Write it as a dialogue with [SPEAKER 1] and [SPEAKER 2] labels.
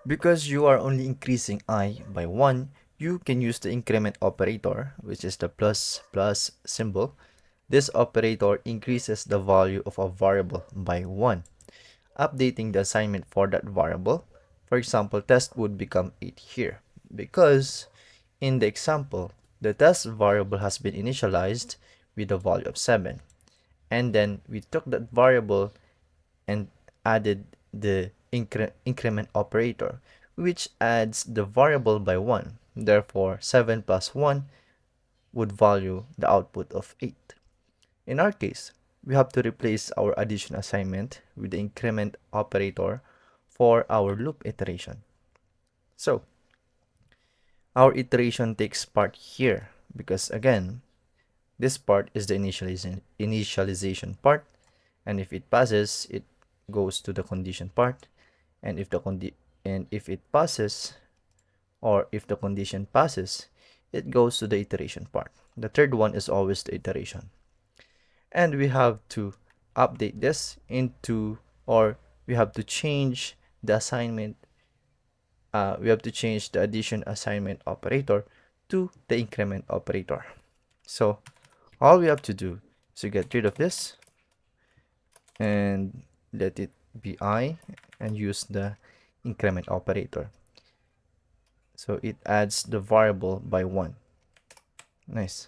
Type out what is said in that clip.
[SPEAKER 1] Because you are only increasing I by 1, you can use the increment operator, which is the plus plus symbol. This operator increases the value of a variable by 1, updating the assignment for that variable. For example, test would become 8 here, because in the example, the test variable has been initialized with a value of 7. And then we took that variable and added the increment operator, which adds the variable by 1. Therefore, 7 plus 1 would value the output of 8. In our case, we have to replace our addition assignment with the increment operator for our loop iteration. So, our iteration takes part here because again, this part is the initialization part, and if it passes, it goes to the condition part, and if it passes, or if the condition passes, it goes to the iteration part. The third one is always the iteration. And we have to update this into, or we have to change the assignment, we have to change the addition assignment operator to the increment operator. So all we have to do is to get rid of this and let it be I and use the increment operator. So it adds the variable by 1. Nice.